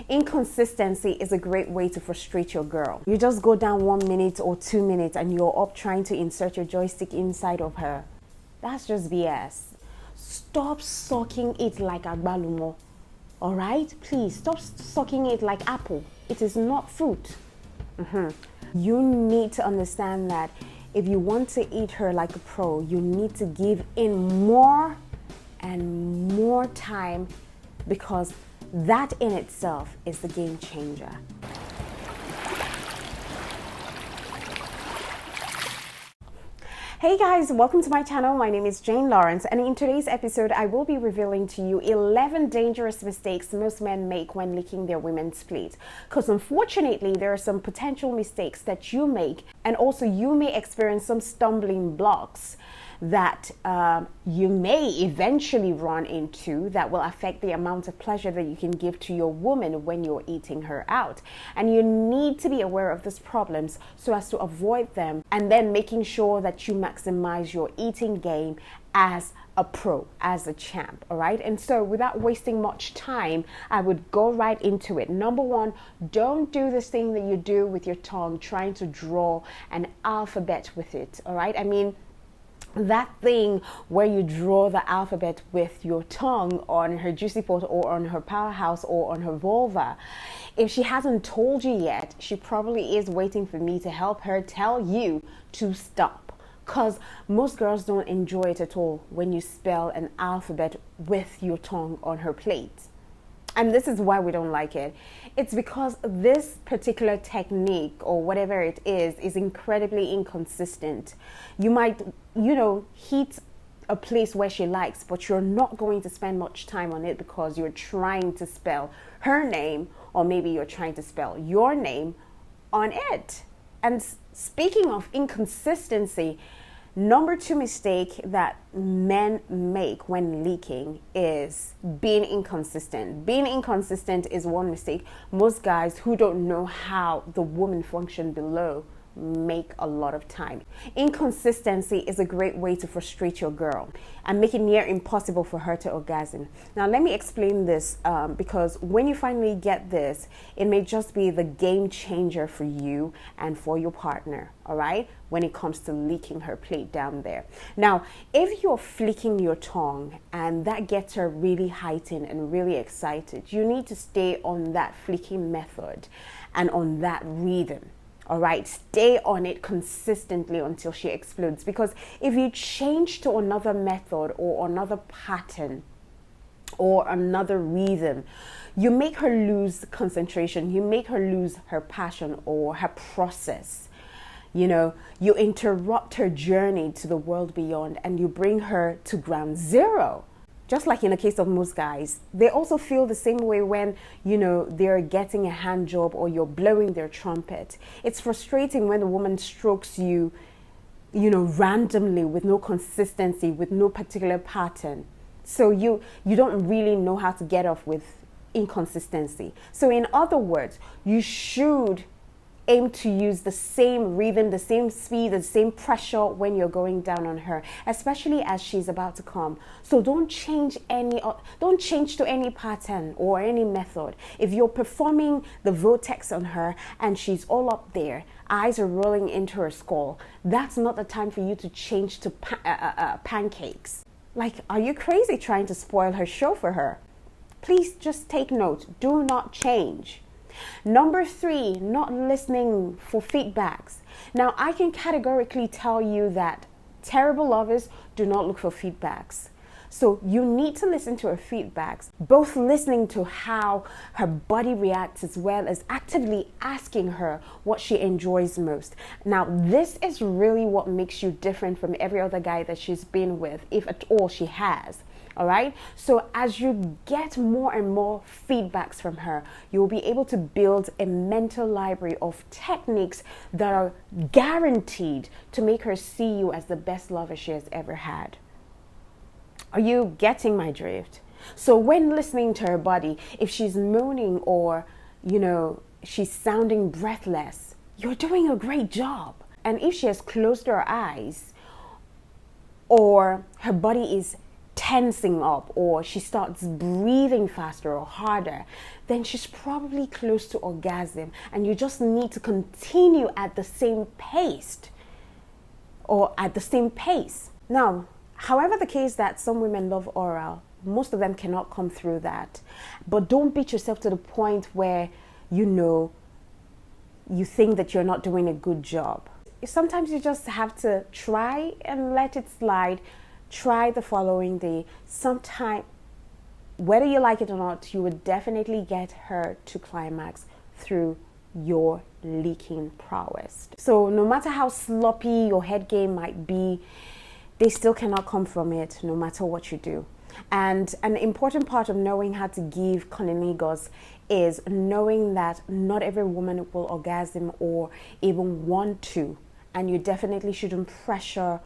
Inconsistency is a great way to frustrate your girl. You just go down 1 minute or 2 minutes and you're up trying to insert your joystick inside of her. That's just BS. Stop sucking it like agbalumo. All right? Please stop sucking it like apple. It is not fruit. You need to understand that if you want to eat her like a pro, you need to give in more and more time, because that in itself is the game changer. Hey guys, welcome to my channel. My name is Jane Lawrence, and in today's episode I will be revealing to you 11 dangerous mistakes most men make when licking their women's plate. Because unfortunately there are some potential mistakes that you make, and also you may experience some stumbling blocks that you may eventually run into that will affect the amount of pleasure that you can give to your woman when you're eating her out. And you need to be aware of these problems so as to avoid them, and then making sure that you maximize your eating game as a pro, as a champ. All right, and so without wasting much time, I would go right into it. Number one, don't do this thing that you do with your tongue, trying to draw an alphabet with it. All right, I mean, that thing where you draw the alphabet with your tongue on her juicy pot or on her powerhouse or on her vulva. If she hasn't told you yet, she probably is waiting for me to help her tell you to stop. Because most girls don't enjoy it at all when you spell an alphabet with your tongue on her plate. And this is why we don't like it. It's because this particular technique, or whatever it is incredibly inconsistent. You might, heat a place where she likes, but you're not going to spend much time on it because you're trying to spell her name, or maybe you're trying to spell your name on it. And speaking of inconsistency, number two mistake that men make when leaking is being inconsistent. Being inconsistent is one mistake most guys who don't know how the woman function below make a lot of time. Inconsistency is a great way to frustrate your girl and make it near impossible for her to orgasm. Now let me explain this, because when you finally get this, it may just be the game changer for you and for your partner, all right, when it comes to leaking her plate down there. Now, if you're flicking your tongue and that gets her really heightened and really excited, you need to stay on that flicking method and on that rhythm. All right, stay on it consistently until she explodes. Because if you change to another method or another pattern or another rhythm, you make her lose concentration. You make her lose her passion or her process. You interrupt her journey to the world beyond, and you bring her to ground zero. Just like in the case of most guys, they also feel the same way when, they're getting a hand job or you're blowing their trumpet. It's frustrating when the woman strokes you, randomly with no consistency, with no particular pattern. So you don't really know how to get off with inconsistency. So in other words, you should aim to use the same rhythm, the same speed, the same pressure when you're going down on her, especially as she's about to come. So don't change to any pattern or any method. If you're performing the vortex on her and she's all up there, eyes are rolling into her skull, that's not the time for you to change to pancakes. Like, are you crazy trying to spoil her show for her? Please just take note. Do not change. Number three, not listening for feedbacks. Now, I can categorically tell you that terrible lovers do not look for feedbacks. So you need to listen to her feedbacks, both listening to how her body reacts as well as actively asking her what she enjoys most. Now, this is really what makes you different from every other guy that she's been with, if at all she has. All right. So as you get more and more feedbacks from her, you'll be able to build a mental library of techniques that are guaranteed to make her see you as the best lover she has ever had. Are you getting my drift? So when listening to her body, if she's moaning or, she's sounding breathless, you're doing a great job. And if she has closed her eyes or her body is tensing up or she starts breathing faster or harder, then she's probably close to orgasm, and you just need to continue at the same pace Now, however the case that some women love oral, most of them cannot come through that. But don't beat yourself to the point where you think that you're not doing a good job. Sometimes you just have to try and let it slide. Try the following day. Sometime, whether you like it or not, you would definitely get her to climax through your leaking prowess. So no matter how sloppy your head game might be, they still cannot come from it no matter what you do. And an important part of knowing how to give cunnilingus is knowing that not every woman will orgasm or even want to. And you definitely shouldn't pressure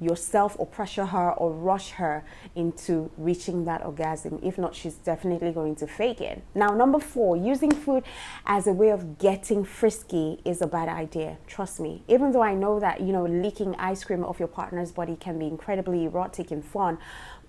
yourself or pressure her or rush her into reaching that orgasm. If not, she's definitely going to fake it. Now, number 4, using food as a way of getting frisky is a bad idea. Trust me. Even though I know that, licking ice cream off your partner's body can be incredibly erotic and fun,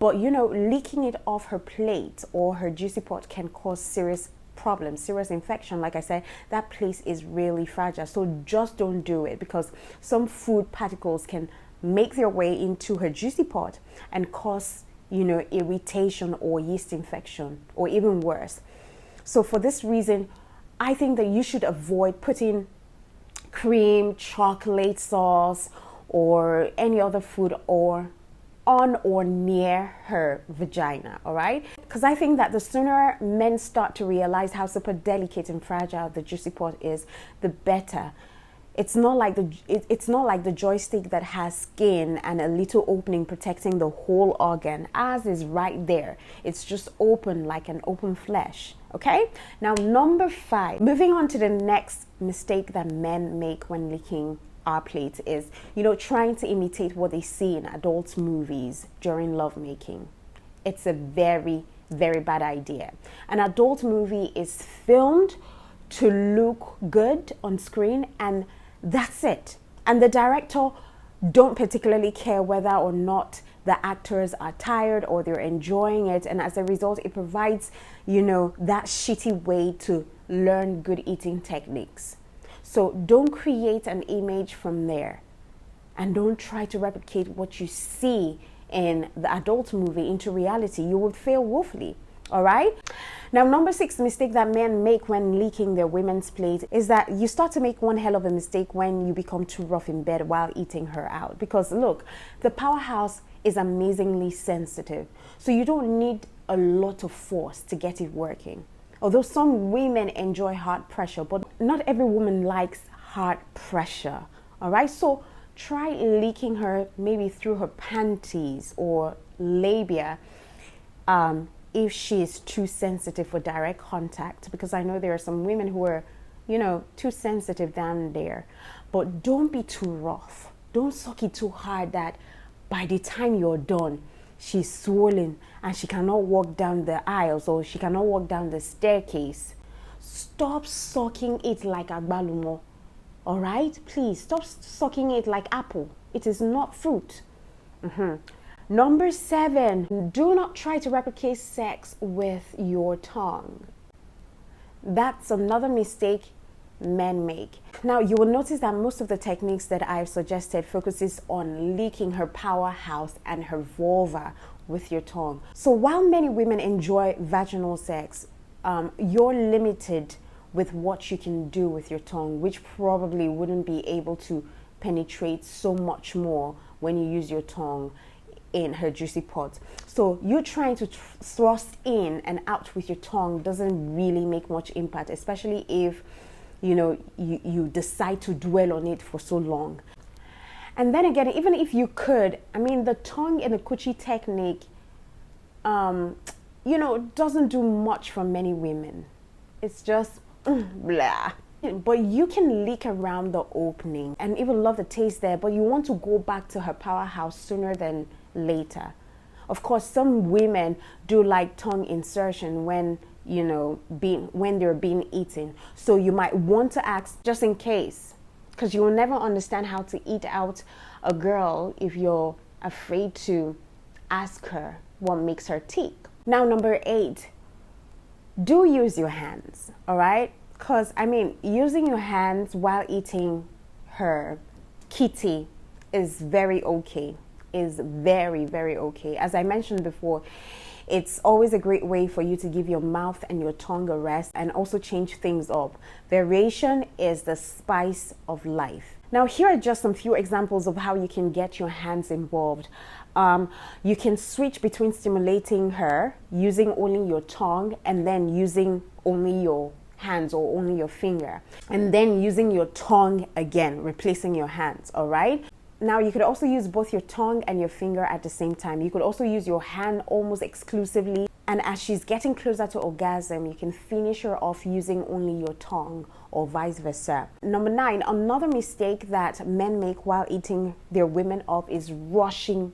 but, licking it off her plate or her juicy pot can cause serious problems, serious infection. Like I said, that place is really fragile. So just don't do it, because some food particles can make their way into her juicy pot and cause, irritation or yeast infection, or even worse. So for this reason, I think that you should avoid putting cream, chocolate sauce, or any other food on or near her vagina, all right? Because I think that the sooner men start to realize how super delicate and fragile the juicy pot is, the better. It's not like the joystick that has skin and a little opening protecting the whole organ. Ours is right there. It's just open like an open flesh. Okay? Now, number 5. Moving on to the next mistake that men make when licking our plate is, trying to imitate what they see in adult movies during lovemaking. It's a very, very bad idea. An adult movie is filmed to look good on screen, and that's it. And the director don't particularly care whether or not the actors are tired or they're enjoying it. And as a result, it provides, that shitty way to learn good eating techniques. So don't create an image from there. And don't try to replicate what you see in the adult movie into reality. You would fail woefully. All right. Now, number 6 mistake that men make when licking their women's plate is that you start to make one hell of a mistake when you become too rough in bed while eating her out. Because look, the powerhouse is amazingly sensitive. So you don't need a lot of force to get it working. Although some women enjoy hard pressure, but not every woman likes hard pressure. All right. So try licking her maybe through her panties or labia. If she is too sensitive for direct contact, because I know there are some women who are, too sensitive down there. But don't be too rough. Don't suck it too hard that by the time you're done, she's swollen and she cannot walk down the aisles or she cannot walk down the staircase. Stop sucking it like agbalumo. All right? Please, stop sucking it like apple. It is not fruit. Number 7, do not try to replicate sex with your tongue. That's another mistake men make. Now, you will notice that most of the techniques that I've suggested focuses on licking her powerhouse and her vulva with your tongue. So while many women enjoy vaginal sex, you're limited with what you can do with your tongue, which probably wouldn't be able to penetrate so much more when you use your tongue in her juicy pot. So you trying to thrust in and out with your tongue doesn't really make much impact, especially if you decide to dwell on it for so long. And then again, even if you could, the tongue in the coochie technique doesn't do much for many women. It's just blah. But you can lick around the opening and even love the taste there, but you want to go back to her powerhouse sooner than later. Of course, some women do like tongue insertion when they're being eaten. So you might want to ask just in case, because you will never understand how to eat out a girl if you're afraid to ask her what makes her tick. Now, number 8, do use your hands, all right? Because, I mean, using your hands while eating her kitty is very okay, is very, very okay. As I mentioned before, it's always a great way for you to give your mouth and your tongue a rest and also change things up. Variation is the spice of life. Now, here are just some few examples of how you can get your hands involved. You can switch between stimulating her using only your tongue and then using only your hands or only your finger, and then using your tongue again, replacing your hands, all right? Now, you could also use both your tongue and your finger at the same time. You could also use your hand almost exclusively. And as she's getting closer to orgasm, you can finish her off using only your tongue or vice versa. Number 9, another mistake that men make while eating their women up is rushing,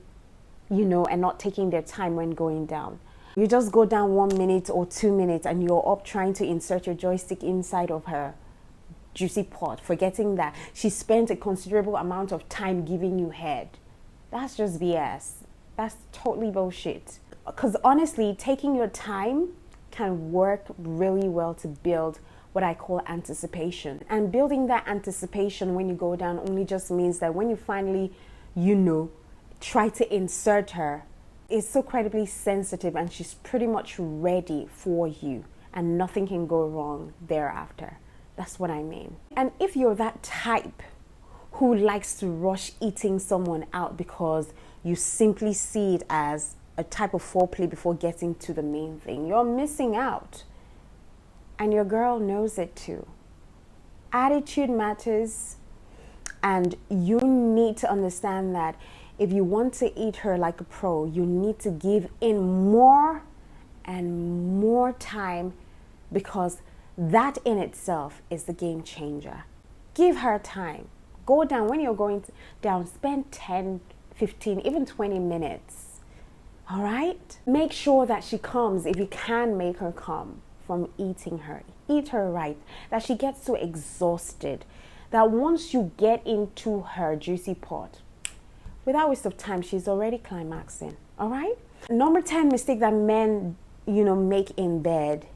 and not taking their time when going down. You just go down 1 minute or 2 minutes and you're up trying to insert your joystick inside of her juicy pot, forgetting that she spent a considerable amount of time giving you head. That's just BS. That's totally bullshit. Because honestly, taking your time can work really well to build what I call anticipation. And building that anticipation when you go down only just means that when you finally, try to insert her, it's so incredibly sensitive and she's pretty much ready for you and nothing can go wrong thereafter. That's what I mean. And if you're that type who likes to rush eating someone out because you simply see it as a type of foreplay before getting to the main thing, you're missing out. And your girl knows it too. Attitude matters, and you need to understand that if you want to eat her like a pro, you need to give in more and more time, because that in itself is the game changer. Give her time. Go down. When you're going down, spend 10, 15, even 20 minutes. All right? Make sure that she comes, if you can make her come from eating her. Eat her right. That she gets so exhausted that once you get into her juicy pot, without waste of time, she's already climaxing. All right? Number 10 mistake that men, make in bed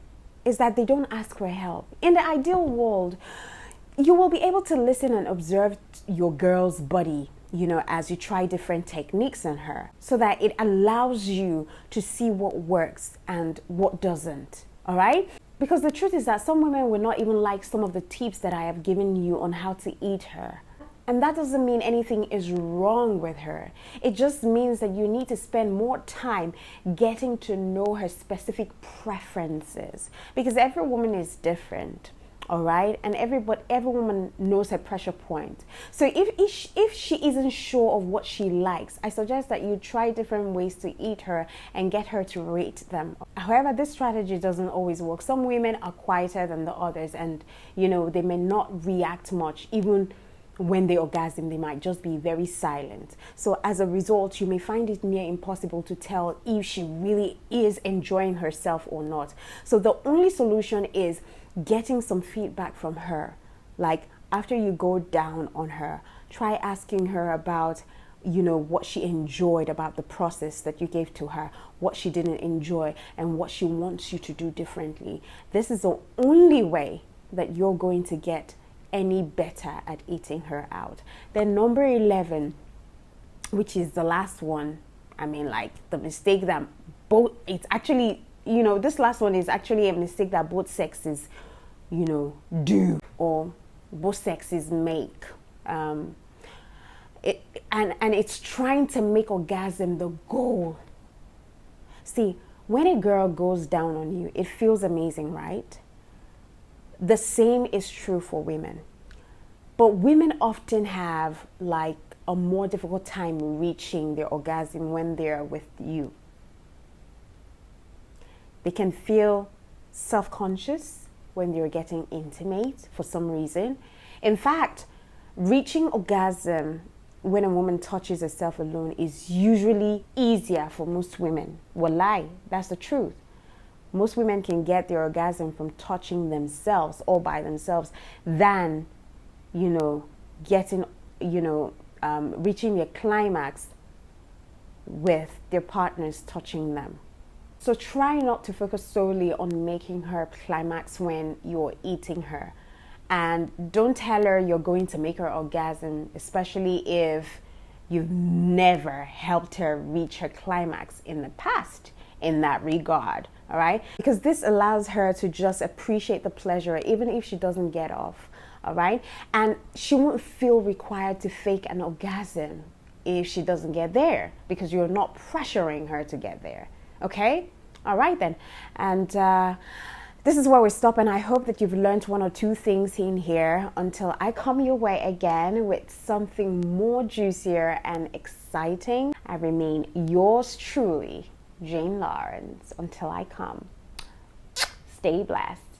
is that they don't ask for help. In the ideal world, you will be able to listen and observe your girl's body, as you try different techniques on her, so that it allows you to see what works and what doesn't. All right? Because the truth is that some women will not even like some of the tips that I have given you on how to eat her. And that doesn't mean anything is wrong with her. It just means that you need to spend more time getting to know her specific preferences, because every woman is different. All right, and every woman knows her pressure point. So if she isn't sure of what she likes, I suggest that you try different ways to eat her and get her to rate them. However, this strategy doesn't always work. Some women are quieter than the others, and they may not react much. Even when they orgasm, they might just be very silent. So as a result, you may find it near impossible to tell if she really is enjoying herself or not. So the only solution is getting some feedback from her. Like, after you go down on her, try asking her about what she enjoyed about the process that you gave to her, what she didn't enjoy, and what she wants you to do differently. This is the only way that you're going to get any better at eating her out. Then number 11, which is the last one, the mistake that it's actually, this last one is actually a mistake that both sexes, do, or both sexes make. And it's trying to make orgasm the goal. See, when a girl goes down on you, it feels amazing, right? The same is true for women. But women often have a more difficult time reaching their orgasm when they're with you. They can feel self-conscious when they're getting intimate for some reason. In fact, reaching orgasm when a woman touches herself alone is usually easier for most women. Walai, that's the truth. Most women can get their orgasm from touching themselves all by themselves than, getting, reaching their climax with their partners touching them. So try not to focus solely on making her climax when you're eating her. And don't tell her you're going to make her orgasm, especially if you've never helped her reach her climax in the past in that regard. All right? Because this allows her to just appreciate the pleasure even if she doesn't get off. All right? And she won't feel required to fake an orgasm if she doesn't get there, because you're not pressuring her to get there. Okay? All right then. And this is where we stop, and I hope that you've learned one or two things in here until I come your way again with something more juicier and exciting. I remain yours truly, Jane Lawrence. Until I come, stay blessed.